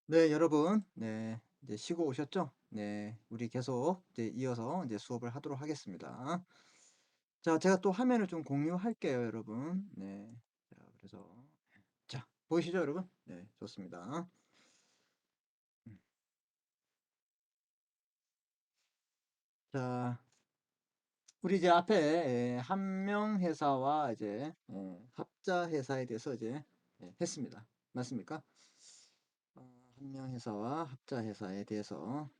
네, 여러분. 네, 이제 쉬고 오셨죠? 네, 우리 계속 이제 이어서 이제 수업을 하도록 하겠습니다. 자, 제가 또 화면을 좀 공유할게요, 여러분. 네, 자, 그래서 자, 보이시죠, 여러분? 네, 좋습니다. 음. 자, 우리 이제 앞에 한명 회사와 이제 합자 회사에 대해서 이제 했습니다. 맞습니까? 한명 회사와 합자 회사에 대해서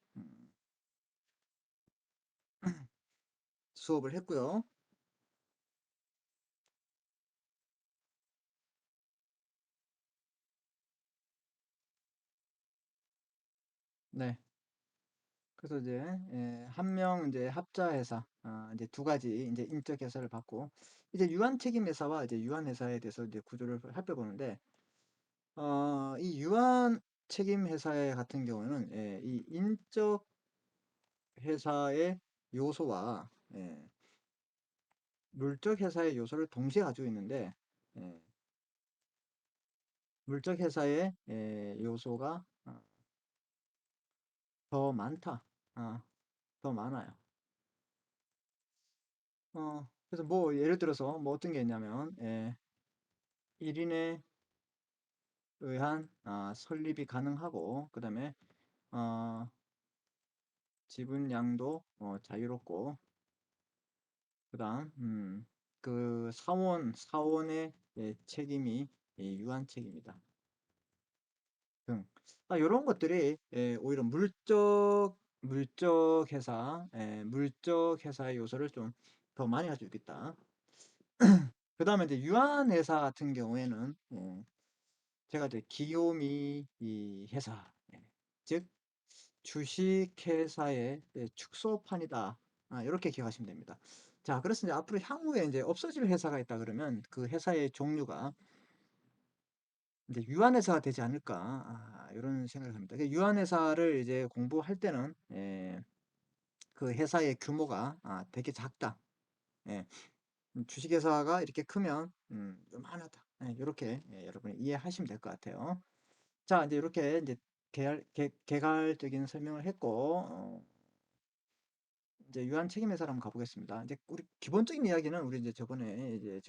수업을 했고요. 네. 그래서 이제 한 명 이제 합자 회사 이제 두 가지 이제 인적 회사를 받고 이제 유한 책임 회사와 이제 유한 회사에 대해서 이제 구조를 살펴보는데 이 유한 책임 회사 같은 경우는 이 인적 회사의 요소와 물적 회사의 요소를 동시에 가지고 있는데 예, 물적 회사의 요소가 더 많다. 더 많아요. 그래서 뭐 예를 들어서 뭐 어떤 게 있냐면 1인의 의한 설립이 가능하고 그 다음에 어, 지분양도 자유롭고 그 다음 그 사원의 책임이 유한 책임이다 등 이런 것들이 오히려 물적 회사 물적 회사의 요소를 좀 더 많이 가지고 있겠다. 그 다음에 이제 유한 회사 같은 경우에는 제가 이제 기요미 이 회사 즉 주식회사의 축소판이다. 이렇게 기억하시면 됩니다. 자, 그래서 이제 앞으로 향후에 이제 없어질 회사가 있다 그러면 그 회사의 종류가 이제 유한회사가 되지 않을까. 이런 생각을 합니다. 유한회사를 이제 공부할 때는 그 회사의 규모가 되게 작다. 예, 주식회사가 이렇게 크면 요만하다. 이렇게 여러분이 이해하시면 될 것 같아요. 자, 이제 이렇게 이제 개괄적인 설명을 했고 이제 유한 책임회사를 한번 가보겠습니다. 이제 우리 기본적인 이야기는 우리 이제 저번에 이제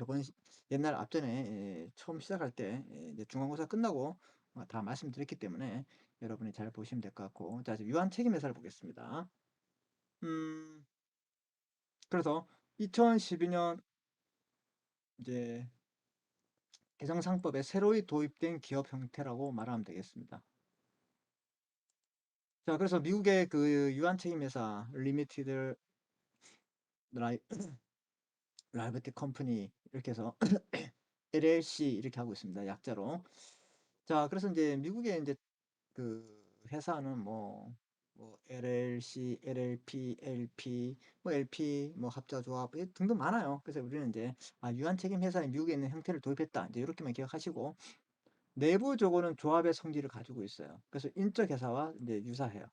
옛날 앞전에 처음 시작할 때 이제 중간고사 끝나고 다 말씀드렸기 때문에 여러분이 잘 보시면 될 것 같고 자 이제 유한 책임회사를 보겠습니다. 음 그래서 2012년 이제 개정상법에 새로이 도입된 기업 형태라고 말하면 되겠습니다. 자 그래서 미국의 그 유한 책임회사 리미티드 라이, 라이버티 컴퍼니 이렇게 해서 LLC 이렇게 하고 있습니다. 약자로. 자, 그래서 이제 미국의 이제 그 회사는 뭐 LLC, LLP, LP, 뭐 LP, 뭐 합자조합 등등 많아요. 그래서 우리는 이제 유한 책임 회사에 미국에 있는 형태를 도입했다. 이제 이렇게만 기억하시고 내부적으로는 조합의 성질을 가지고 있어요. 그래서 인적 회사와 이제 유사해요.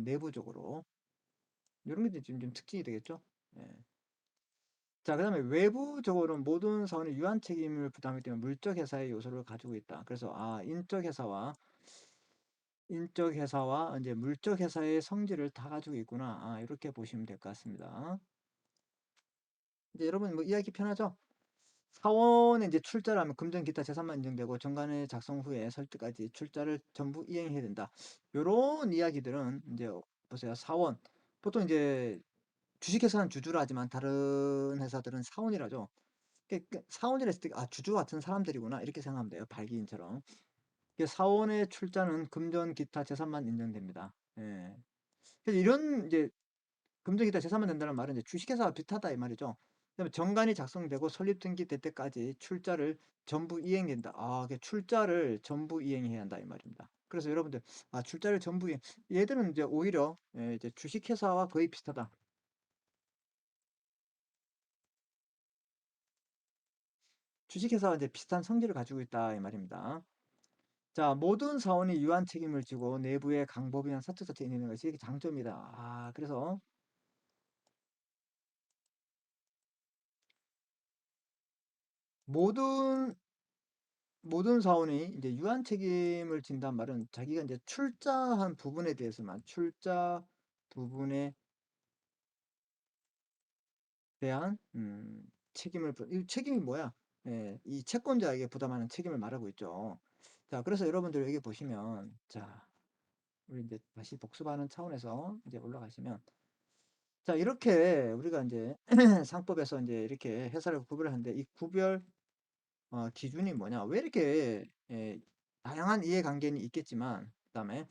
내부적으로 이런 게 지금 좀 특징이 되겠죠. 예. 자, 그 다음에 외부적으로는 모든 사원이 유한 책임을 부담하기 때문에 물적 회사의 요소를 가지고 있다. 그래서 인적 회사와 이제 물적 회사의 성질을 다 가지고 있구나. 이렇게 보시면 될 것 같습니다. 이제 여러분 뭐 이해하기 편하죠? 사원에 이제 출자를 하면 금전 기타 재산만 인정되고 정관의 작성 후에 설득까지 출자를 전부 이행해야 된다. 요런 이야기들은 이제 보세요. 사원. 보통 이제 주식회사는 주주라 하지만 다른 회사들은 사원이라죠. 사원이라 했을 때 주주 같은 사람들이구나 이렇게 생각하면 돼요. 발기인처럼. 사원의 출자는 금전 기타 재산만 인정됩니다. 예. 그래서 이런 이제 금전 기타 재산만 된다는 말은 이제 주식회사와 비슷하다 이 말이죠. 그다음에 정관이 작성되고 설립 등기될 때까지 출자를 전부 이행된다. 출자를 전부 이행해야 한다 이 말입니다. 그래서 여러분들 출자를 전부 이행. 얘들은 이제 오히려 이제 주식회사와 거의 비슷하다. 주식회사와 이제 비슷한 성질을 가지고 있다 이 말입니다. 자, 모든 사원이 유한 책임을 지고 내부의 강법이나 사적 자체에 있는 것이 이게 장점이다. 그래서 모든 모든 사원이 이제 유한 책임을 진단 말은 자기가 이제 출자한 부분에 대해서만 출자 부분에 대한 책임을 이 책임이 뭐야? 예, 이 채권자에게 부담하는 책임을 말하고 있죠. 자, 그래서 여러분들 여기 보시면 자, 우리 이제 다시 복습하는 차원에서 이제 올라가시면 자, 이렇게 우리가 이제 상법에서 이제 이렇게 회사를 구별을 하는데 이 구별 기준이 뭐냐? 왜 이렇게 다양한 이해관계는 있겠지만 그다음에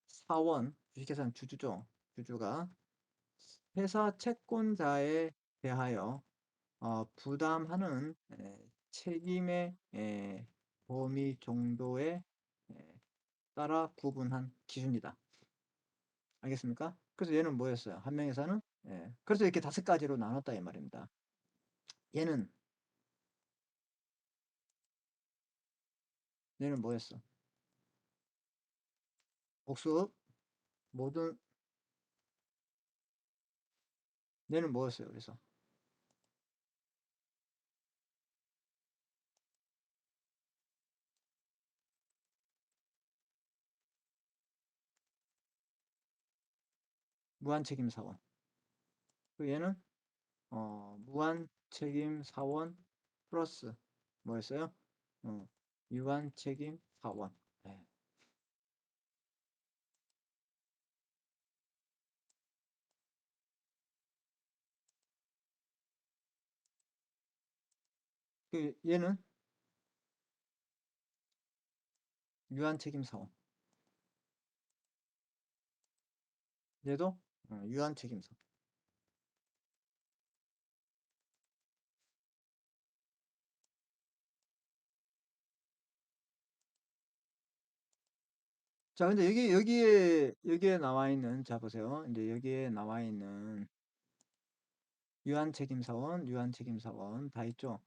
사원 주식회사는 주주죠. 주주가 회사 채권자에 대하여 부담하는 책임의 범위 정도에 따라 구분한 기준이다. 알겠습니까? 그래서 얘는 뭐였어요? 한 명에서는 그래서 이렇게 5가지로 나눴다 이 말입니다. 얘는 얘는 뭐였어? 복수 모든 얘는 뭐였어요? 그래서 무한책임 사원. 그 얘는 무한책임 사원 플러스 뭐였어요? 어, 유한책임 사원. 네. 그 얘는 유한책임 사원. 얘도 유한책임 사원. 자, 근데 여기에 나와 있는 자 보세요. 이제 여기에 나와 있는 유한책임사원, 유한책임사원 다 있죠.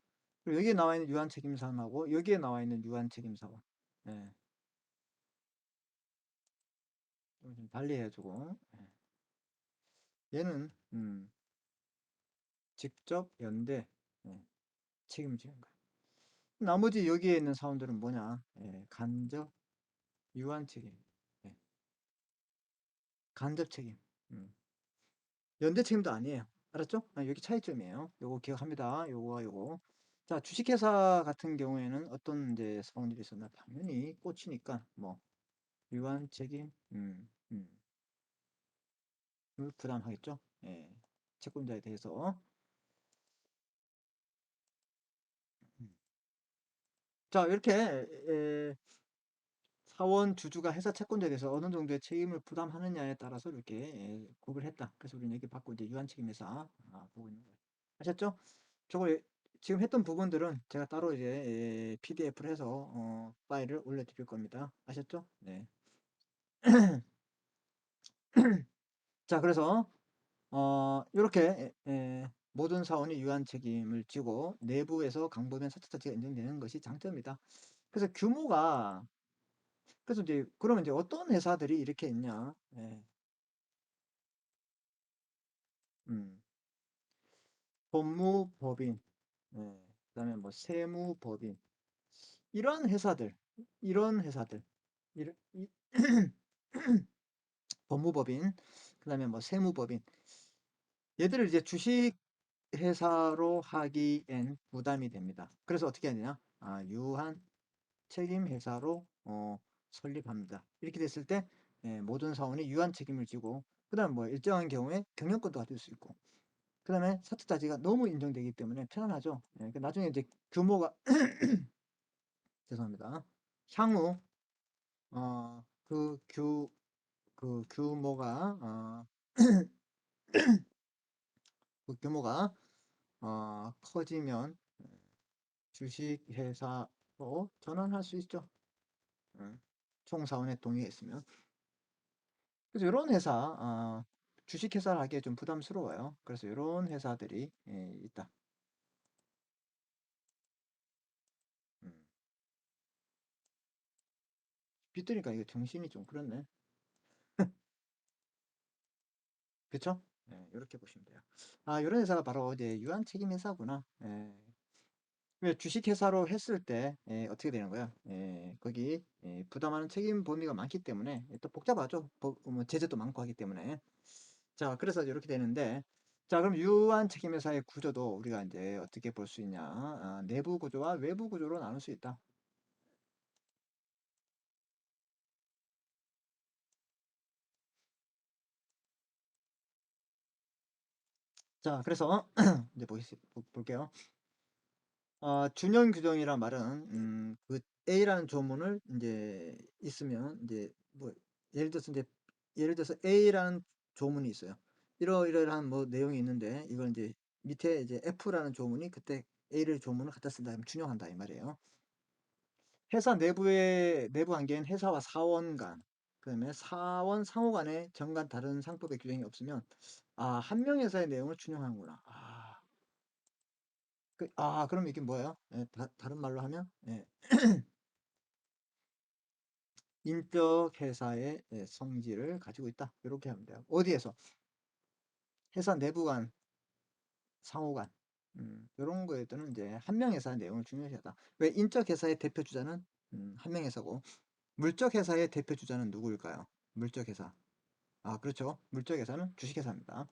그리고 여기에 나와 있는 유한책임사원하고 여기에 나와 있는 유한책임사원. 예, 좀 달리 해주고. 얘는 직접 연대 책임지는 거야. 나머지 여기에 있는 사원들은 뭐냐? 간접 유한책임, 예, 간접 책임. 음. 연대 책임도 아니에요. 알았죠? 여기 차이점이에요. 요거 기억합니다. 요거와 요거. 자, 주식회사 같은 경우에는 어떤 이제 사원들이 있었나? 당연히 꽂히니까 뭐 유한 책임, 을 부담하겠죠. 예, 채권자에 대해서. 음. 자, 이렇게 사원 주주가 회사 채권자에 대해서 어느 정도의 책임을 부담하느냐에 따라서 이렇게 구별했다. 그래서 우리는 여기 받고 이제 유한 책임회사 보고 있는 거예요. 아셨죠? 저거 지금 했던 부분들은 제가 따로 이제 PDF를 해서 파일을 올려드릴 겁니다. 아셨죠? 네. 자, 그래서 이렇게 모든 사원이 유한 책임을 지고 내부에서 강범위한 사채자체가 인정되는 것이 장점이다. 그래서 규모가 그래서 이제 그러면 이제 어떤 회사들이 이렇게 있냐? 음, 법무법인, 그다음에 뭐 세무법인 이런 회사들, 이런 회사들, 이런 법무법인, 그다음에 뭐 세무법인 얘들을 이제 주식 회사로 하기엔 부담이 됩니다. 그래서 어떻게 하느냐? 유한 책임 회사로 설립합니다. 이렇게 됐을 때 모든 사원이 유한 책임을 지고 그다음 뭐 일정한 경우에 경영권도 가질 수 있고 그다음에 사채자지가 너무 인정되기 때문에 편안하죠. 그 나중에 이제 규모가 죄송합니다. 향후 그 규모가 그 규모가 커지면 주식회사로 전환할 수 있죠. 음, 총사원의 동의가 있으면. 그래서 이런 회사, 주식회사를 하기에 좀 부담스러워요. 그래서 이런 회사들이 있다. 음, 빗드니까 이거 정신이 좀 그렇네. 그쵸? 이렇게 보시면 돼요. 이런 회사가 바로 이제 유한책임 회사구나. 주식회사로 했을 때 어떻게 되는 거야? 거기 부담하는 책임 범위가 많기 때문에 또 복잡하죠. 뭐 제재도 많고 하기 때문에. 자, 그래서 이렇게 되는데, 자, 그럼 유한 책임회사의 구조도 우리가 이제 어떻게 볼 수 있냐? 내부 구조와 외부 구조로 나눌 수 있다. 자, 그래서 이제 볼게요. 준용 규정이란 말은 그 A라는 조문을 이제 있으면 이제 뭐 예를 들어서 이제 예를 들어서 A라는 조문이 있어요. 이러이러한 뭐 내용이 있는데 이걸 이제 밑에 이제 F라는 조문이 그때 A를 조문을 갖다 쓴다 면 준용한다 이 말이에요. 회사 내부의 내부 관계인 회사와 사원 간, 그다음에 사원 상호 간의 정간 다른 상법의 규정이 없으면 한 명 회사의 내용을 준용하는구나. 그럼 이게 뭐예요? 다른 말로 하면 인적 회사의 성질을 가지고 있다. 이렇게 하면 돼요. 어디에서? 회사 내부 간, 상호 간. 이런 거에서는 이제 한 명 회사의 내용을 중요시하다. 왜 인적 회사의 대표 주자는 한 명 회사고 물적 회사의 대표 주자는 누구일까요? 물적 회사. 그렇죠. 물적 회사는 주식 회사입니다.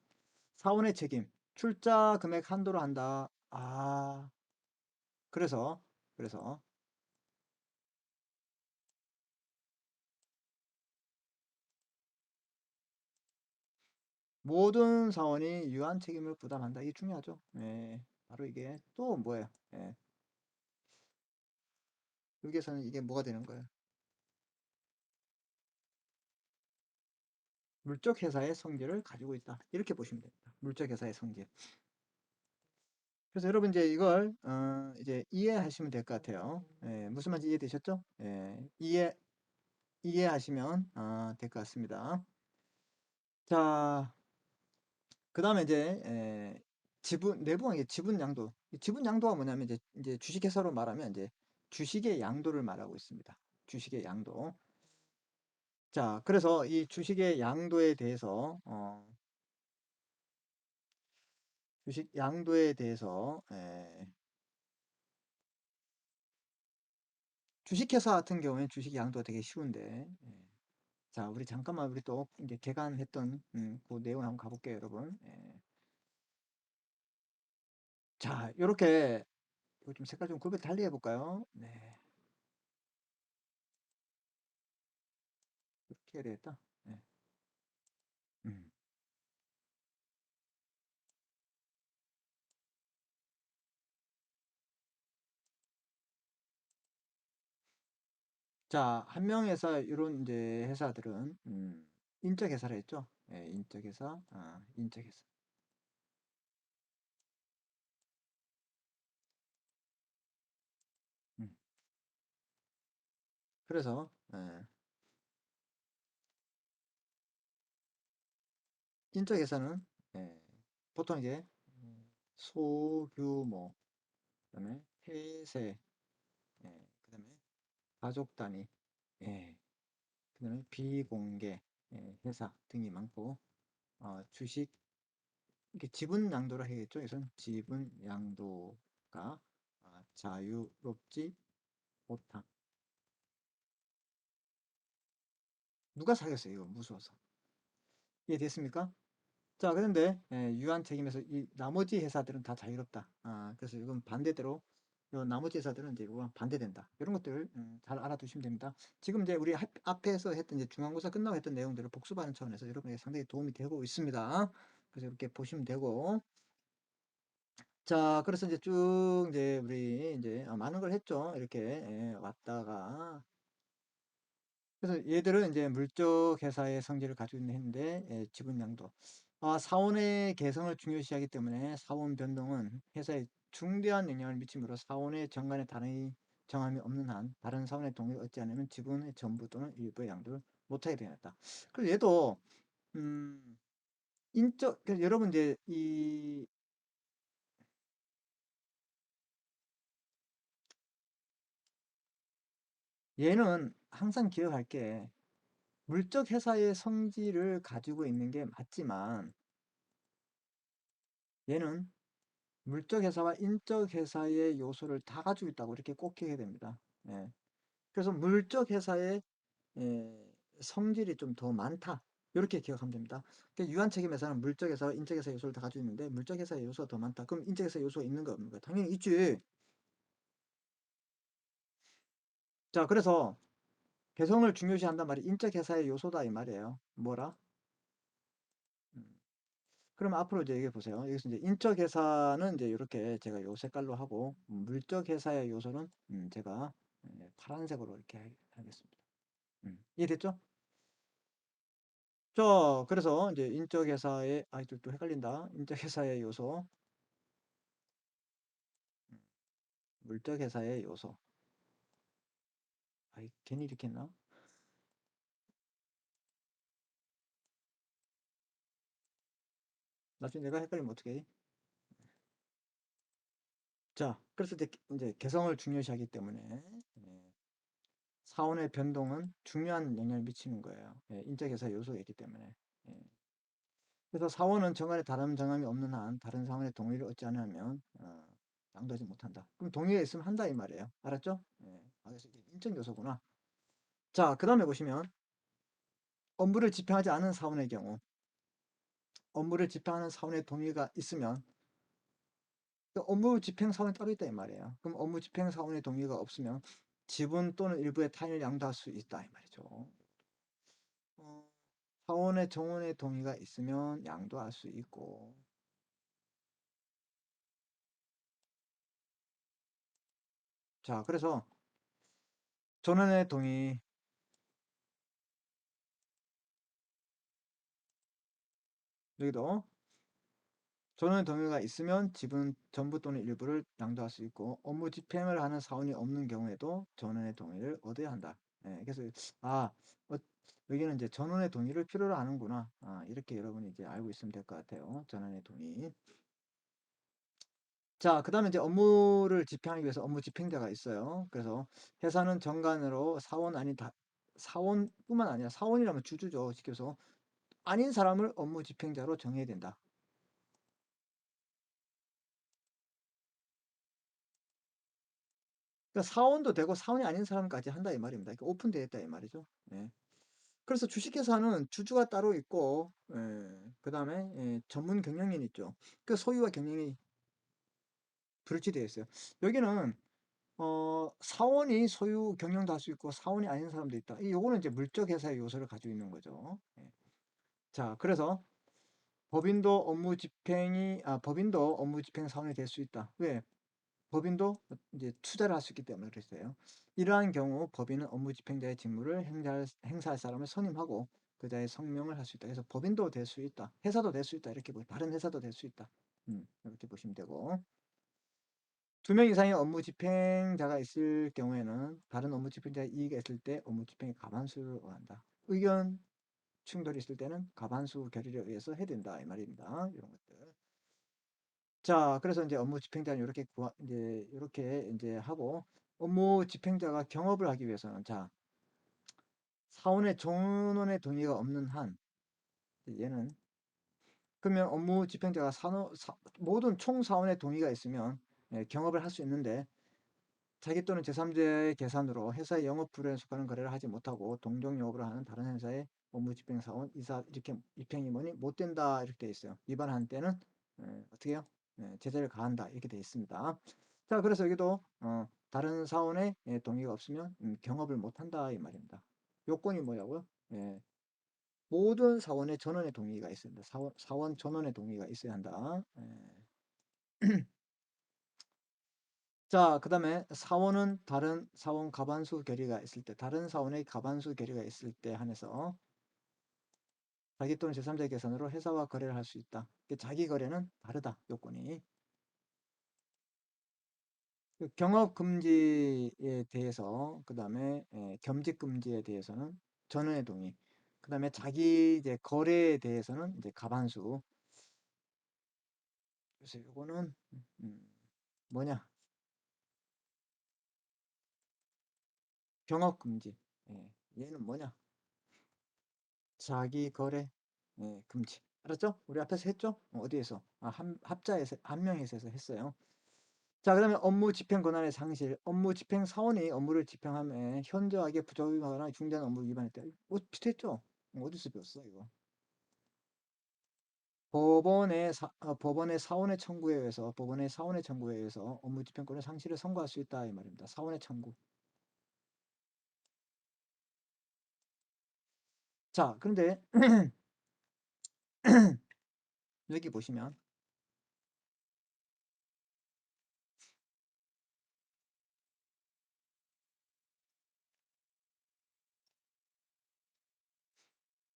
사원의 책임. 출자 금액 한도로 한다. 그래서 그래서 모든 사원이 유한 책임을 부담한다. 이게 중요하죠. 바로 이게 또 뭐예요? 여기에서는 이게 뭐가 되는 거예요? 물적 회사의 성질을 가지고 있다. 이렇게 보시면 됩니다. 물적 회사의 성질. 그래서 여러분 이제 이걸 이제 이해하시면 될 것 같아요. 무슨 말인지 이해되셨죠? 이해하시면 될 것 같습니다. 자, 그 다음에 이제 지분 내부 관계 지분 양도. 지분 양도가 뭐냐면 이제 주식회사로 말하면 이제 주식의 양도를 말하고 있습니다. 주식의 양도. 자, 그래서 이 주식의 양도에 대해서 주식 양도에 대해서 주식회사 같은 경우에는 주식 양도가 되게 쉬운데 자, 우리 잠깐만 우리 또 이제 개간했던 그 내용을 한번 가볼게요, 여러분. 자, 요렇게 이거 좀 색깔 좀 구별 달리 해볼까요? 네, 이렇게 해야 되겠다. 네. 음. 자, 한명회사 이런 이제 회사들은 인적 회사를 했죠. 인적 회사, 인적 회사. 음. 그래서 인적 회사는 보통 이제 소규모, 그다음에 폐쇄, 그다음에 가족 단위, 그다음에 비공개 회사 등이 많고 주식 이렇게 지분 양도를 해야겠죠. 이것은 지분 양도가 자유롭지 못함. 누가 사겠어요? 이거 무서워서. 이해됐습니까? 자, 그런데 유한 책임에서 이 나머지 회사들은 다 자유롭다. 그래서 이건 반대대로 요 나머지 회사들은 이제 이거 반대된다. 이런 것들 잘 알아두시면 됩니다. 지금 이제 우리 앞에서 했던 이제 중간고사 끝나고 했던 내용들을 복습하는 차원에서 여러분에게 상당히 도움이 되고 있습니다. 그래서 이렇게 보시면 되고 자, 그래서 이제 쭉 이제 우리 이제 많은 걸 했죠. 이렇게 왔다가 그래서 얘들은 이제 물적 회사의 성질을 가지고 있는 했는데 지분 양도. 사원의 개성을 중요시하기 때문에 사원 변동은 회사에 중대한 영향을 미치므로 사원의 정관에 다른 정함이 없는 한 다른 사원의 동의를 얻지 않으면 지분의 전부 또는 일부의 양도를 못하게 되었다. 그래서 얘도 음, 그래서 여러분 이제 이 얘는 항상 기억할 게 물적 회사의 성질을 가지고 있는 게 맞지만 얘는 물적 회사와 인적 회사의 요소를 다 가지고 있다고 이렇게 꼭 기억해야 됩니다. 예. 그래서 물적 회사의 성질이 좀 더 많다. 이렇게 기억하면 됩니다. 그러니까 유한책임에서는 물적 회사와 인적 회사 요소를 다 가지고 있는데 물적 회사의 요소가 더 많다. 그럼 인적 회사 요소가 있는가 없는가? 당연히 있지. 자, 그래서 개성을 중요시한단 말이 인적 회사의 요소다 이 말이에요. 뭐라? 음. 그럼 앞으로 이제 얘기해 보세요. 여기서 이제 인적 회사는 이제 이렇게 제가 요 색깔로 하고 물적 회사의 요소는 제가 파란색으로 이렇게 하겠습니다. 이해됐죠? 자, 그래서 이제 인적 회사의 또 헷갈린다. 인적 회사의 요소, 음, 물적 회사의 요소. 괜히 이렇게 했나? 나중에 내가 헷갈리면 어떻게 해? 자, 그래서 이제 개성을 중요시하기 때문에 사원의 변동은 중요한 영향을 미치는 거예요. 인적 회사의 요소가 있기 때문에. 예. 그래서 사원은 정관에 다른 정함이 없는 한 다른 사원의 동의를 얻지 않으면 양도하지 못한다. 그럼 동의가 있으면 한다 이 말이에요. 알았죠? 그래서 이게 인적 요소구나. 자, 그 다음에 보시면 업무를 집행하지 않은 사원의 경우 업무를 집행하는 사원의 동의가 있으면 그 업무 집행 사원이 따로 있다 이 말이에요. 그럼 업무 집행 사원의 동의가 없으면 지분 또는 일부의 타인을 양도할 수 있다 이 말이죠. 어, 사원의 정원의 동의가 있으면 양도할 수 있고 자 그래서 전원의 동의 여기도 전원의 동의가 있으면 지분 전부 또는 일부를 양도할 수 있고 업무 집행을 하는 사원이 없는 경우에도 전원의 동의를 얻어야 한다. 그래서 아 어, 여기는 이제 전원의 동의를 필요로 하는구나. 이렇게 여러분이 이제 알고 있으면 될 것 같아요. 전원의 동의. 자, 그 다음에 이제 업무를 집행하기 위해서 업무 집행자가 있어요. 그래서 회사는 정관으로 사원뿐만 아니라 사원이라면 주주죠. 시켜서 아닌 사람을 업무 집행자로 정해야 된다. 그러니까 사원도 되고 사원이 아닌 사람까지 한다 이 말입니다. 그러니까 오픈되어 있다 이 말이죠. 그래서 주식회사는 주주가 따로 있고, 그 다음에 전문 경영인 있죠. 그 소유와 경영이 불치되어 있어요. 여기는 사원이 소유 경영도 할 수 있고 사원이 아닌 사람도 있다. 요거는 이제 물적 회사의 요소를 가지고 있는 거죠. 자, 그래서 법인도 업무 집행 사원이 될 수 있다. 왜? 법인도 이제 투자를 할 수 있기 때문에 그랬어요. 이러한 경우 법인은 업무 집행자의 직무를 행사할 사람을 선임하고 그자의 성명을 할 수 있다. 그래서 법인도 될 수 있다. 회사도 될 수 있다. 이렇게 다른 회사도 될 수 있다. 이렇게 보시면 되고. 2명 이상의 업무 집행자가 있을 경우에는 다른 업무 집행자의 이의가 있을 때 업무 집행의 과반수를 원한다. 의견 충돌이 있을 때는 과반수 결의에 의해서 해야 된다. 이 말입니다. 이런 것들. 자, 그래서 이제 업무 집행자는 이렇게 하고 업무 집행자가 경업을 하기 위해서는 자, 사원의 종원의 동의가 없는 한 얘는 그러면 업무 집행자가 모든 총 사원의 동의가 있으면 경업을 할 수 있는데 자기 또는 제3자의 계산으로 회사의 영업 불효에 속하는 거래를 하지 못하고 동종 영업을 하는 다른 회사의 업무 집행 사원 이사 이렇게 입행이 뭐니 못 된다 이렇게 돼 있어요. 위반한 때는 어떻게 해요? 제재를 가한다 이렇게 돼 있습니다. 자, 그래서 여기도 다른 사원의 동의가 없으면 경업을 못 한다 이 말입니다. 요건이 뭐냐고요? 모든 사원의 전원의 동의가 있어야 한다. 사원 전원의 동의가 있어야 한다. 자, 그 다음에 사원은 다른 사원 과반수 결의가 있을 때, 다른 사원의 과반수 결의가 있을 때 한해서 자기 또는 제3자의 계산으로 회사와 거래를 할 수 있다. 자기 거래는 다르다, 요건이. 경업 금지에 대해서, 그 다음에 겸직 금지에 대해서는 전원의 동의. 그 다음에 자기 이제 거래에 대해서는 이제 과반수. 그래서 요거는 뭐냐? 경업 금지. 얘는 뭐냐? 자기 거래 금지. 알았죠? 우리 앞에서 했죠? 어디에서? 합자에서, 한명에서 했어요. 자, 그다음에 업무 집행 권한의 상실. 업무 집행 사원이 업무를 집행함에 현저하게 부적용하거나 중대한 업무를 위반했다. 비슷했죠? 어디서 배웠어, 이거? 법원의 사원의 청구에 의해서 법원의 사원의 청구에 의해서 업무 집행권의 상실을 선고할 수 있다 이 말입니다. 사원의 청구. 자, 그런데 여기 보시면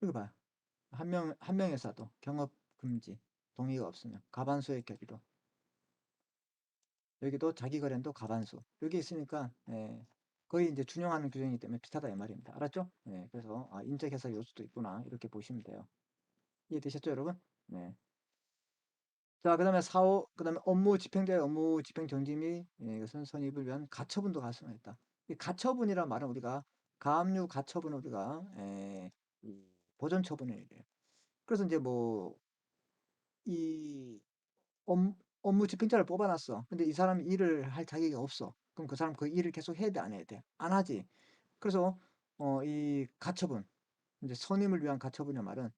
이거 봐요. 한 명에서도 경업 금지 동의가 없으면 과반수의 결의로 여기도 자기 거래도 과반수 여기 있으니까 거의 이제 준용하는 규정이기 때문에 비슷하다 이 말입니다. 알았죠? 그래서 인적 해석 요소도 있구나 이렇게 보시면 돼요. 이해되셨죠, 여러분? 네. 자, 그다음에 업무 집행자의 업무 집행 정지 및 이것은 선입을 위한 가처분도 발생했다. 이 가처분이란 말은 우리가 가압류 가처분을 우리가 이 보전 처분을 얘기해요. 그래서 이제 뭐 이 업무 집행자를 뽑아놨어. 근데 이 사람이 일을 할 자격이 없어. 그럼 그 사람 그 일을 계속 해야 돼, 안 해야 돼? 안 하지. 그래서 이 가처분, 이제 선임을 위한 가처분의 말은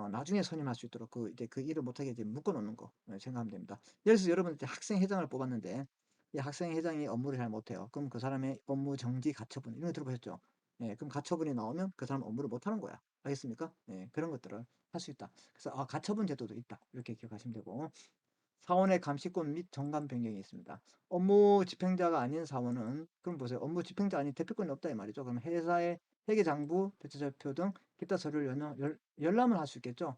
나중에 선임할 수 있도록 이제 그 일을 못하게 이제 묶어놓는 거 생각하면 됩니다. 예를 들어서 여러분 학생회장을 뽑았는데 이 학생회장이 업무를 잘 못해요. 그럼 그 사람의 업무 정지 가처분 이런 거 들어보셨죠? 그럼 가처분이 나오면 그 사람 업무를 못하는 거야. 알겠습니까? 그런 것들을 할 수 있다. 그래서 가처분 제도도 있다. 이렇게 기억하시면 되고 사원의 감시권 및 정관 변경이 있습니다. 업무 집행자가 아닌 사원은 그럼 보세요. 업무 집행자 아닌 대표권이 없다 이 말이죠. 그럼 회사의 회계장부, 대체자표 등 기타 서류를 열람을 할 수 있겠죠.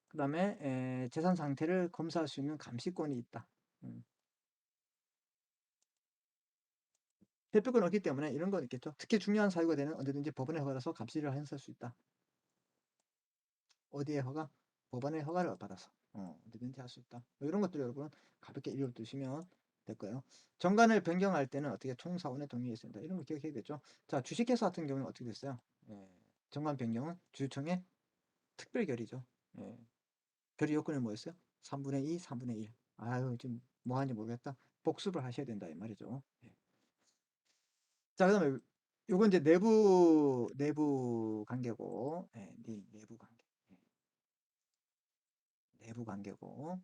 그 다음에 재산 상태를 검사할 수 있는 감시권이 있다. 음. 대표권 없기 때문에 이런 건 있겠죠. 특히 중요한 사유가 되는 언제든지 법원의 허가라서 감시를 행사할 수 있다. 어디에 허가? 법원의 허가를 받아서 언제든지 할 수 있다. 뭐 이런 것들 여러분 가볍게 읽어두시면 될 거예요. 정관을 변경할 때는 어떻게 총사원의 동의가 있습니다. 이런 거 기억해야 되죠. 자, 주식회사 같은 경우는 어떻게 됐어요? 정관 변경은 주주총회 특별 결의죠. 결의 요건이 뭐였어요? 3분의 2, 3분의 1. 아유, 지금 뭐 하는지 모르겠다. 복습을 하셔야 된다 이 말이죠. 자, 그다음에 요건 이제 내부 관계고, 내부 관계, 내부 관계고,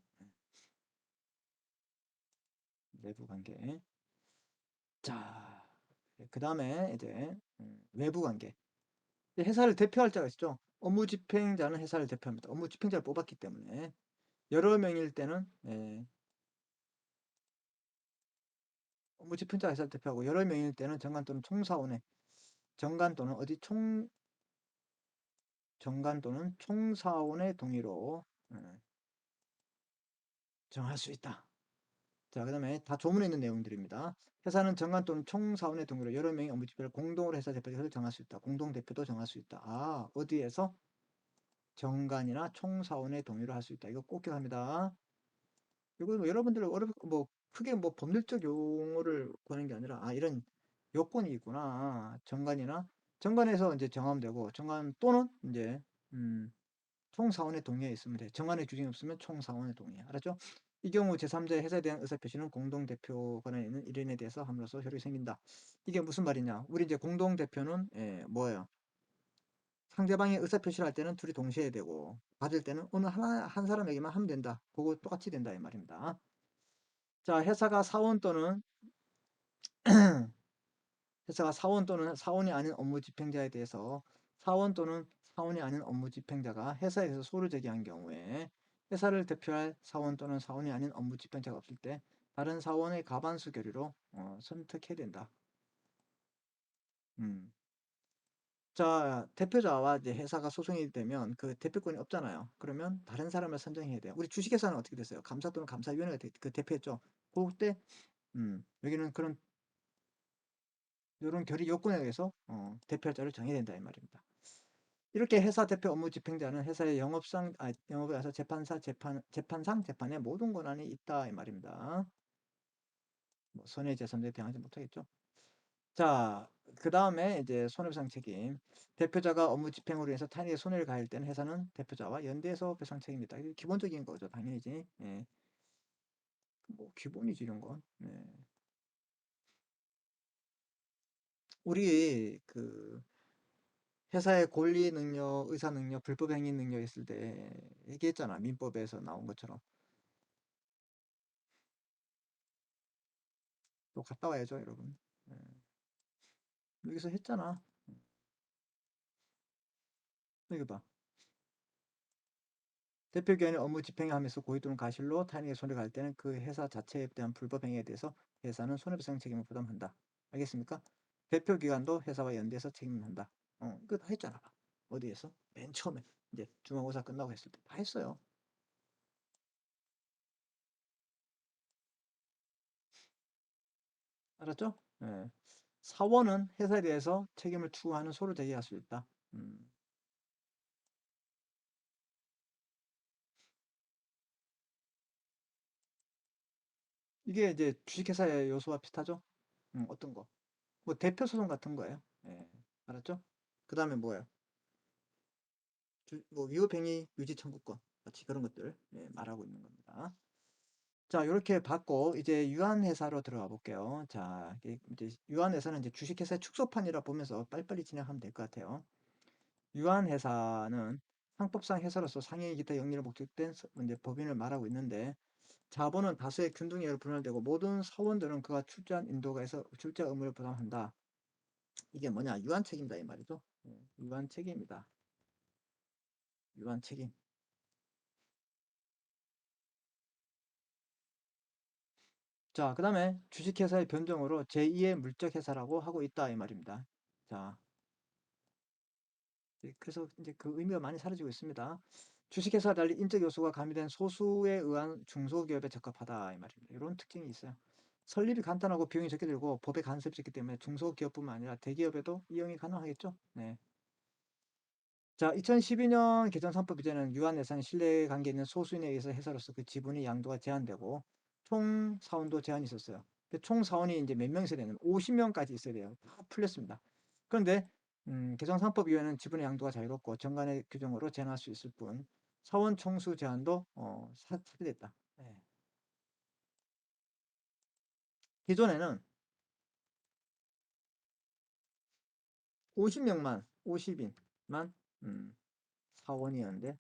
내부 관계. 자, 그 다음에 이제 외부 관계. 회사를 대표할 자가 있죠. 업무 집행자는 회사를 대표합니다. 업무 집행자를 뽑았기 때문에 여러 명일 때는 업무 집행자 회사를 대표하고 여러 명일 때는 정관 또는 총사원의 정관 또는 정관 또는 총사원의 동의로 정할 수 있다. 자, 그 다음에 다 조문에 있는 내용들입니다. 회사는 정관 또는 총사원의 동의로 여러 명의 업무 집행을 공동으로 회사 대표를 정할 수 있다. 공동대표도 정할 수 있다. 어디에서? 정관이나 총사원의 동의로 할 수 있다. 이거 꼭 기억합니다. 이거 뭐 여러분들 뭐 크게 뭐 법률적 용어를 구하는 게 아니라 이런 요건이 있구나. 정관에서 이제 정하면 되고 정관 또는 이제 총사원의 동의가 있으면 돼. 정관의 규정이 없으면 총사원의 동의. 알았죠? 이 경우 제3자의 회사에 대한 의사표시는 공동대표 권한에 있는 일인에 대해서 함으로써 효력이 생긴다. 이게 무슨 말이냐? 우리 이제 공동대표는 뭐예요? 상대방이 의사표시를 할 때는 둘이 동시에 해야 되고 받을 때는 어느 한 사람에게만 하면 된다. 그거 똑같이 된다 이 말입니다. 자, 회사가 사원 또는 사원이 아닌 업무 집행자에 대해서 사원 또는 사원이 아닌 업무 집행자가 회사에 대해서 소를 제기한 경우에 회사를 대표할 사원 또는 사원이 아닌 업무 집행자가 없을 때 다른 사원의 과반수 결의로 선택해야 된다. 음. 자, 대표자와 이제 회사가 소송이 되면 그 대표권이 없잖아요. 그러면 다른 사람을 선정해야 돼요. 우리 주식회사는 어떻게 됐어요? 감사 또는 감사위원회가 그 대표했죠. 그때 여기는 그런 이런 결의 요건에 의해서 대표할 자를 정해야 된다 이 말입니다. 이렇게 회사 대표 업무 집행자는 회사의 영업에 와서 재판상 재판에 모든 권한이 있다 이 말입니다. 뭐 손해배상에 대항하지 못하겠죠. 자, 그 다음에 이제 손해배상 책임. 대표자가 업무 집행으로 인해서 타인에게 손해를 가할 때는 회사는 대표자와 연대해서 배상 책임이다. 이게 기본적인 거죠, 당연히지. 예. 뭐 기본이지 이런 건. 네. 우리 그 회사의 권리 능력, 의사 능력, 불법 행위 능력 있을 때 얘기했잖아. 민법에서 나온 것처럼. 또 갔다 와야죠, 여러분. 예. 여기서 했잖아. 여기 봐. 대표 기관이 업무 집행하면서 고의 또는 과실로 타인에게 손해가 갈 때는 그 회사 자체에 대한 불법 행위에 대해서 회사는 손해배상 책임을 부담한다. 알겠습니까? 대표 기관도 회사와 연대해서 책임을 한다. 이거 다 했잖아. 어디에서? 맨 처음에 이제 중간고사 끝나고 했을 때 다 했어요. 알았죠? 예. 사원은 회사에 대해서 책임을 추구하는 소를 제기할 수 있다. 음. 이게 이제 주식회사의 요소와 비슷하죠? 어떤 거? 뭐 대표 소송 같은 거예요. 예. 알았죠? 그 다음에 뭐예요? 뭐 위법행위 유지 청구권 같이 그런 것들 말하고 있는 겁니다. 자, 이렇게 받고 이제 유한회사로 들어가 볼게요. 자, 이제 유한회사는 이제 주식회사의 축소판이라 보면서 빨리빨리 진행하면 될 것 같아요. 유한회사는 상법상 회사로서 상해 기타 영리를 목적된 이제 법인을 말하고 있는데 자본은 다수의 균등회로 분할되고 모든 사원들은 그가 출자한 인도가에서 출자 의무를 부담한다. 이게 뭐냐? 유한책임이다 이 말이죠. 유한책임이다. 유한책임. 자, 그 다음에 주식회사의 변종으로 제2의 물적회사라고 하고 있다 이 말입니다. 자, 그래서 이제 그 의미가 많이 사라지고 있습니다. 주식회사와 달리 인적 요소가 가미된 소수에 의한 중소기업에 적합하다 이 말입니다. 이런 특징이 있어요. 설립이 간단하고 비용이 적게 들고 법에 간섭이 적기 때문에 중소기업뿐만 아니라 대기업에도 이용이 가능하겠죠. 네. 자, 2012년 개정 3법 이제는 유한 예산이 신뢰관계 있는 소수인에 의해서 회사로서 그 지분의 양도가 제한되고 총 사원도 제한이 있었어요. 총 사원이 이제 몇 명 있어야 되냐면 50명까지 있어야 돼요. 다 풀렸습니다. 그런데 개정 3법 이후에는 지분의 양도가 자유롭고 정관의 규정으로 제한할 수 있을 뿐 사원 총수 제한도 삭제됐다. 네. 기존에는 50명만 50인만 사원이었는데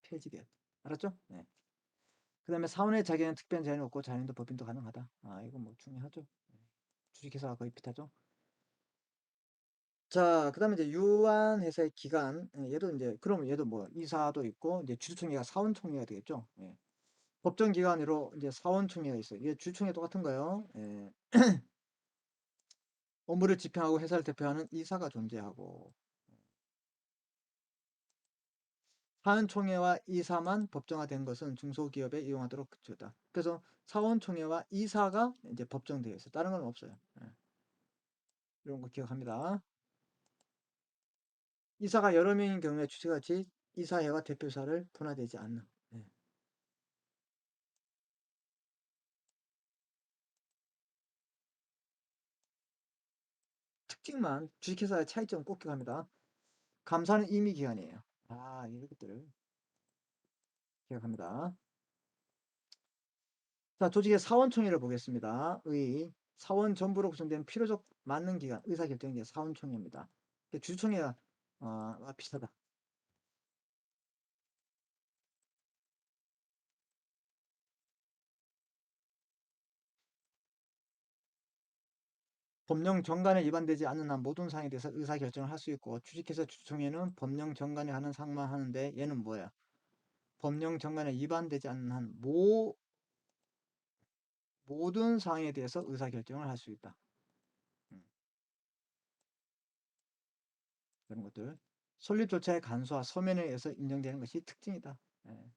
폐지됐. 알았죠? 네. 그 다음에 사원의 자기는 특별한 제한이 없고 자연도 법인도 가능하다. 이거 뭐 중요하죠. 주식회사가 거의 비슷하죠. 자, 그 다음에 이제 유한 회사의 기간. 얘도 이제, 그럼 얘도 뭐, 이사도 있고, 이제 주주총회가 사원총회가 되겠죠. 예. 법정 기관으로 이제 사원총회가 있어요. 이게 주주총회 똑같은 거예요. 예. 업무를 집행하고 회사를 대표하는 이사가 존재하고, 사원총회와 이사만 법정화된 것은 중소기업에 이용하도록 주다. 그래서 사원총회와 이사가 이제 법정되어 있어요. 다른 건 없어요. 예. 이런 거 기억합니다. 이사가 여러 명인 경우에 주체같이 이사회와 대표사를 분화되지 않는. 네. 특징만 주식회사의 차이점 꼭 기억합니다. 감사는 임의기관이에요. 이런 것들을 기억합니다. 자, 조직의 사원총회를 보겠습니다. 사원 전부로 구성된 필요적 맞는 기관, 의사결정이 사원총회입니다. 주주총회가 비슷하다. 법령 정관에 위반되지 않는 한 모든 사항에 대해서 의사결정을 할 수 있고 주식회사 주주총회는 법령 정관에 하는 사항만 하는데 얘는 뭐야? 법령 정관에 위반되지 않는 한 모든 사항에 대해서 의사결정을 할 수 있다. 음, 그런 것들. 설립 절차의 간소화, 서면에 의해서 인정되는 것이 특징이다. 네.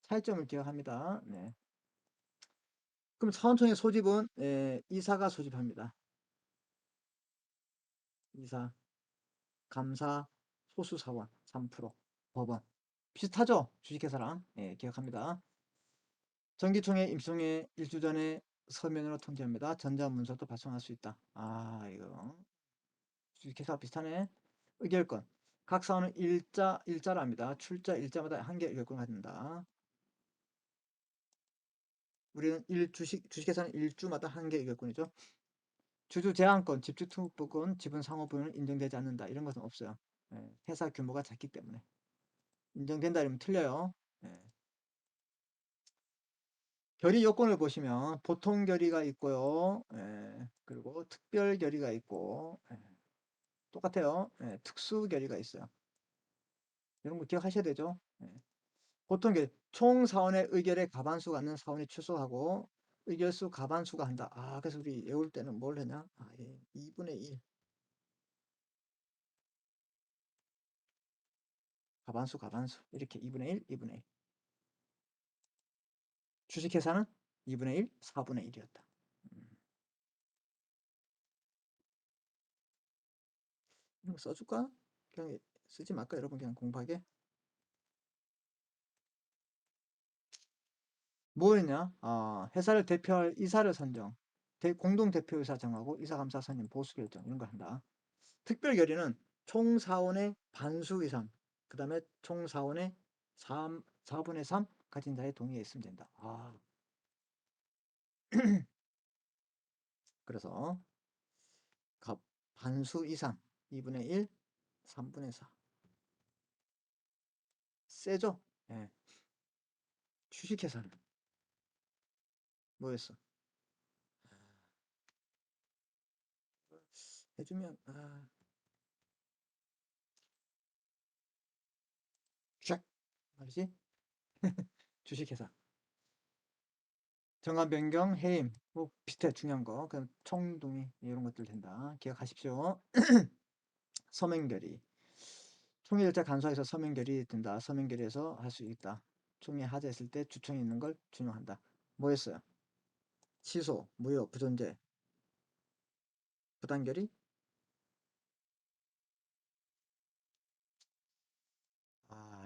차이점을 기억합니다. 네. 그럼 사원총회 소집은 이사가 소집합니다. 이사, 감사, 소수사원 3%, 법원. 비슷하죠? 주식회사랑. 기억합니다. 정기총회, 임시총회 일주 전에 서면으로 통지합니다. 전자문서도 발송할 수 있다. 아, 이거 주식회사 비슷하네. 의결권. 각 사원은 일자랍니다. 출자 일자마다 한 개 의결권을 갖는다. 우리는 주식회사는 일주마다 한 개 의결권이죠. 주주 제한권, 집주 투부권, 지분 상호 부여는 인정되지 않는다. 이런 것은 없어요. 예, 회사 규모가 작기 때문에. 인정된다 이러면 틀려요. 예. 결의 요건을 보시면 보통 결의가 있고요. 예, 그리고 특별 결의가 있고 예, 똑같아요. 예, 특수 결의가 있어요. 이런 거 기억하셔야 되죠. 예. 보통 총 사원의 의결에 과반수가 있는 사원이 출석하고 의결수 과반수가 한다. 아, 그래서 우리 외울 때는 뭘 했냐? 아, 예. 2분의 1. 과반수. 이렇게 2분의 1, 2분의 1. 주식회사는 2분의 1, 4분의 1이었다. 이거 써줄까? 그냥 쓰지 말까? 여러분 그냥 공부하게. 뭐였냐? 회사를 대표할 이사를 선정, 공동대표이사 정하고 이사감사 선임, 보수결정 이런 걸 한다. 특별결의는 총사원의 반수 이상, 그 다음에 총사원의 4분의 3 가진 자의 동의에 있으면 된다. 그래서 반수 이상 2분의 1, 3분의 4. 세죠? 예. 주식회사는 뭐였어? 해주면 쫙 말이지? 주식회사. 정관 변경, 해임, 뭐 비슷해 중요한 거. 그럼 총동의 이런 것들 된다. 기억하십시오. 서명결의. 총회 절차 간소화해서 서명결의 된다. 서명결의에서 할 수 있다. 총회 하자했을 때 주총이 있는 걸 준용한다. 뭐였어요? 취소, 무효, 부존재, 부당결의?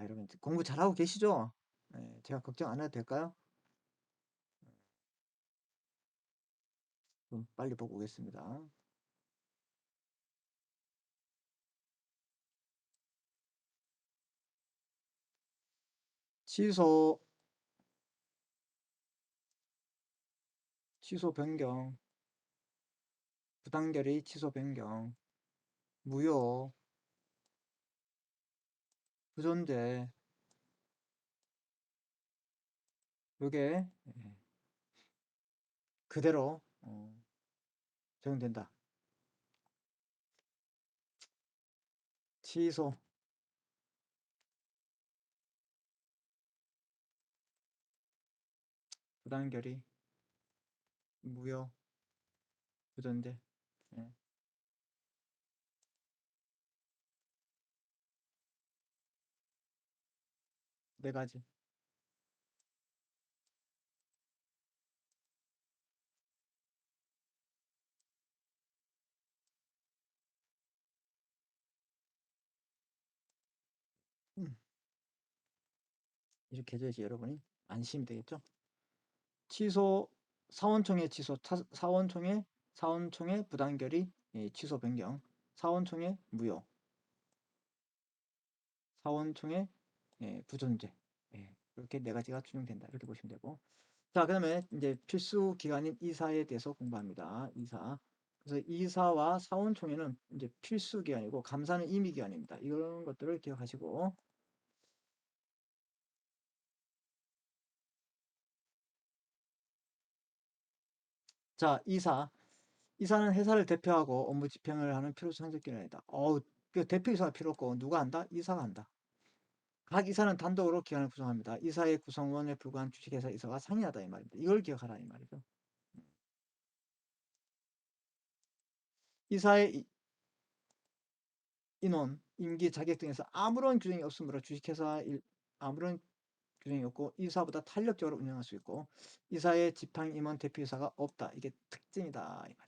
여러분 공부 잘하고 계시죠? 네, 제가 걱정 안 해도 될까요? 그럼 빨리 보고 오겠습니다. 취소, 취소 변경, 부당결의 취소 변경, 무효, 부존재, 요게 그대로 적용된다. 취소, 부당결의, 무효, 부존재. 예, 네 가지. 음, 이렇게 해줘야지 여러분이 안심이 되겠죠? 취소, 사원총회 취소, 사원총회 부당결의 취소 변경, 사원총회 무효, 사원총회 부존재. 이렇게 네 가지가 준용된다. 이렇게 보시면 되고. 자, 그다음에 이제 필수 기관인 이사에 대해서 공부합니다. 이사. 그래서 이사와 사원총회는 이제 필수 기관이고 감사는 임의 기관입니다. 이런 것들을 기억하시고. 자, 이사는 회사를 대표하고 업무 집행을 하는 필요성 상적기관이다. 그 대표이사가 필요 없고 누가 한다? 이사가 한다. 각 이사는 단독으로 기관을 구성합니다. 이사의 구성원에 불과한 주식회사 이사가 상이하다 이 말입니다. 이걸 기억하라 이 말이죠. 이사의 인원, 임기, 자격 등에서 아무런 규정이 없으므로 주식회사 아무런 규정이 없고 이사보다 탄력적으로 운영할 수 있고 이사의 지팡이 임원 대표이사가 없다. 이게 특징이다 이 말입니다.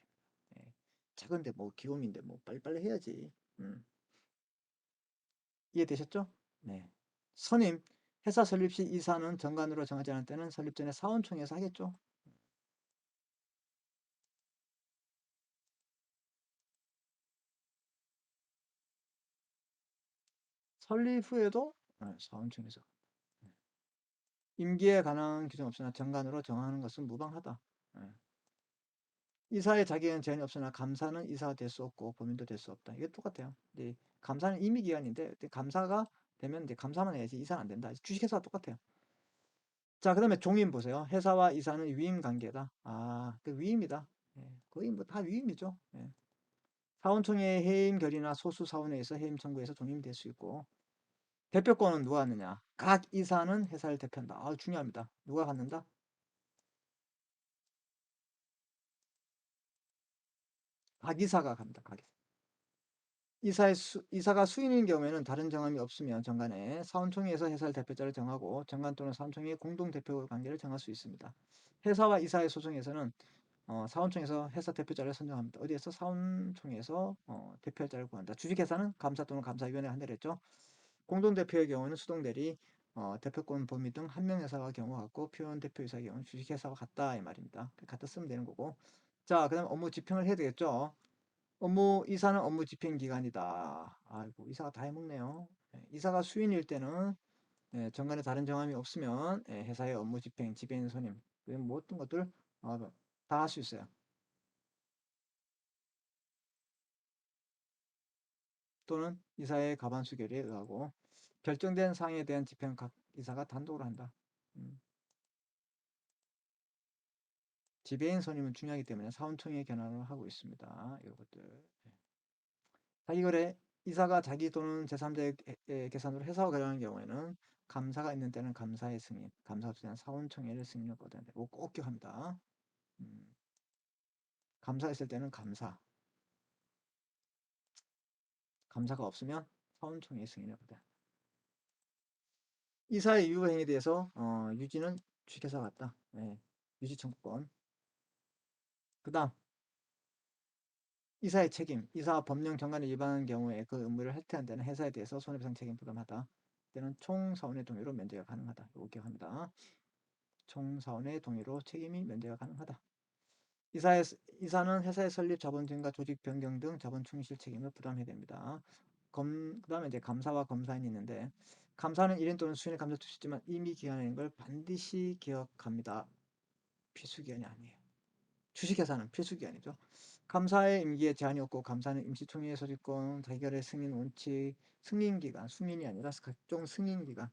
예. 작은데 뭐 기업인데 뭐 빨리빨리 해야지. 이해되셨죠? 네. 선임, 회사 설립 시 이사는 정관으로 정하지 않을 때는 설립 전에 사원총회에서 하겠죠. 설립 후에도 사원청에서 임기에 관한 규정 없으나 정관으로 정하는 것은 무방하다. 예. 이사의 자기에는 제한이 없으나 감사는 이사가 될 수 없고 범인도 될 수 없다. 이게 똑같아요. 이제 감사는 임의기관인데 감사가 되면 이제 감사만 해야지 이사는 안 된다. 주식회사와 똑같아요. 자, 그다음에 종임 보세요. 회사와 이사는 위임 관계다. 아, 그 위임이다. 예, 거의 뭐 다 위임이죠. 예. 사원총회의 해임 결의나 소수 사원회에서 해임 청구해서 종임이 될 수 있고 대표권은 누가 갖느냐? 각 이사는 회사를 대표한다. 아, 중요합니다. 누가 갖는다? 각 이사가 갖는다. 각 이사가 수인인 경우에는 다른 정함이 없으면 정관에 사원총회에서 회사의 대표자를 정하고 정관 또는 사원총회의 공동대표 관계를 정할 수 있습니다. 회사와 이사의 소송에서는 사원총회에서 회사 대표자를 선정합니다. 어디에서? 사원총회에서 대표자를 구한다. 주식회사는 감사 또는 감사위원회가 한다고 했죠. 공동대표의 경우는 수동대리, 대표권 범위 등 한 명 회사와 경우 같고 표현 대표이사의 경우는 주식회사와 같다 이 말입니다. 갖다 쓰면 되는 거고. 자, 그다음 업무 집행을 해야 되겠죠. 이사는 업무 집행 기관이다. 아이고, 이사가 다 해먹네요. 이사가 수인일 때는 정관에 다른 정함이 없으면 회사의 업무 집행, 지배인 선임, 모든 것들 다 할 수 있어요. 또는 이사의 가반 수결에 의하고 결정된 사항에 대한 집행은 각 이사가 단독으로 한다. 음. 지배인 선임은 중요하기 때문에 사원총회 견학을 하고 있습니다. 이것들. 자기거래 이사가 자기 또는 제3자의 계산으로 회사와 거래하는 경우에는 감사가 있는 때는 감사의 승인, 감사가 없을 때는 사원총회를 승인을 거두는데 꼭 기억합니다. 음, 감사 있을 때는 감사가 없으면 사원총회 승인을 거두다. 이사의 유효 행위에 대해서 유지는 주식회사 같다. 네, 유지 청구권. 그다음 이사의 책임. 이사가 법령 정관을 위반한 경우에 그 의무를 해태한 데는 회사에 대해서 손해배상 책임 부담하다. 때는 총사원의 동의로 면제가 가능하다. 이거 기억합니다. 총사원의 동의로 책임이 면제가 가능하다. 이사는 회사의 설립, 자본 증가, 조직 변경 등 자본 충실 책임을 부담해야 됩니다. 그다음에 이제 감사와 검사인이 있는데 감사는 1인 또는 수인의 감사 투수 있지만 임의 기간인 걸 반드시 기억합니다. 필수 기간이 아니에요. 주식회사는 필수 기간이죠. 감사의 임기에 제한이 없고 감사는 임시총회 소집권, 자결의 승인 원칙, 승인기간, 승인이 아니라 각종 승인기간,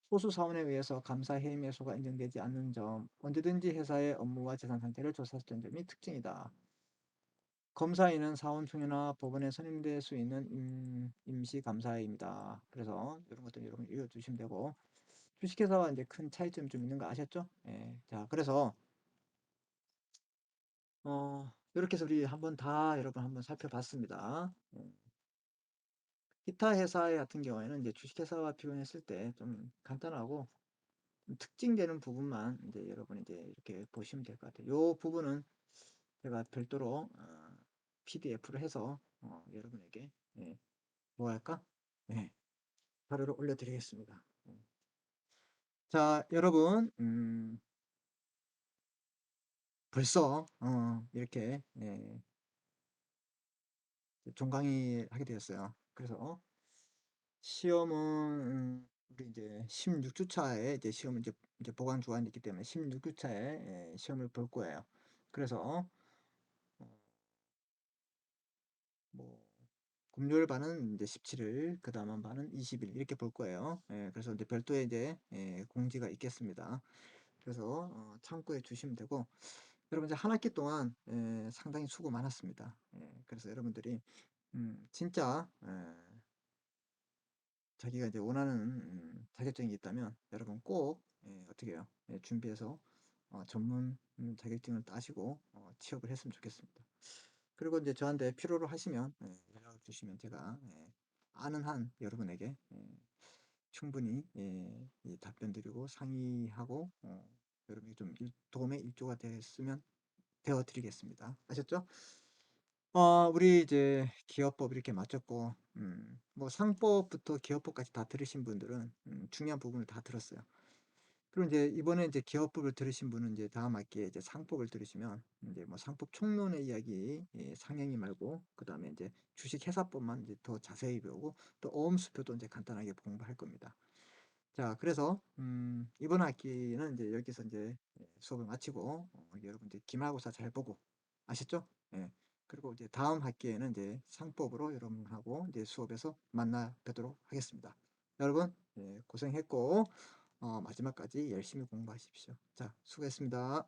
소수 사원에 의해서 감사 해임 해소가 인정되지 않는 점, 언제든지 회사의 업무와 재산 상태를 조사할 수 있는 점이 특징이다. 검사인은 사원총회나 법원에 선임될 수 있는 임시 감사입니다. 그래서 이런 것들 여러분 읽어주시면 되고 주식회사와 이제 큰 차이점이 좀 있는 거 아셨죠? 예. 자, 그래서 이렇게 해서 우리 한번 다 여러분 한번 살펴봤습니다. 기타 회사 같은 경우에는 이제 주식회사와 비교했을 때 좀 간단하고 좀 특징되는 부분만 이제 여러분 이제 이렇게 보시면 될 것 같아요. 이 부분은 제가 별도로 PDF를 해서 여러분에게 뭐 할까? 네, 자료를 올려드리겠습니다. 자, 여러분 벌써 이렇게 종강의 하게 되었어요. 그래서 시험은 우리 이제 16주차에 이제 시험은 이제 보강 주간이 있기 때문에 16주차에 시험을 볼 거예요. 그래서 뭐 금요일 반은 이제 17일, 그 다음 반은 20일 이렇게 볼 거예요. 그래서 이제 별도의 이제 공지가 있겠습니다. 그래서 참고해 주시면 되고 여러분 이제 한 학기 동안 상당히 수고 많았습니다. 그래서 여러분들이 진짜 자기가 이제 원하는 자격증이 있다면 여러분 꼭 어떻게 해요? 준비해서 전문 자격증을 따시고 취업을 했으면 좋겠습니다. 그리고 이제 저한테 필요로 하시면 연락을 주시면 제가 아는 한 여러분에게 충분히 답변 드리고 상의하고 여러분이 좀 도움의 일조가 됐으면 되어 드리겠습니다. 아셨죠? 우리 이제 기업법 이렇게 마쳤고 뭐 상법부터 기업법까지 다 들으신 분들은 중요한 부분을 다 들었어요. 그리고 이제 이번에 이제 기업법을 들으신 분은 이제 다음 학기에 이제 상법을 들으시면 이제 뭐 상법 총론의 이야기, 예, 상행위 말고 그다음에 이제 주식회사법만 이제 더 자세히 배우고 또 어음수표도 이제 간단하게 공부할 겁니다. 자, 그래서 이번 학기는 이제 여기서 이제 수업을 마치고 여러분 이제 기말고사 잘 보고 아셨죠? 예. 그리고 이제 다음 학기에는 이제 상법으로 여러분하고 이제 수업에서 만나 뵙도록 하겠습니다. 여러분, 고생했고 마지막까지 열심히 공부하십시오. 자, 수고했습니다.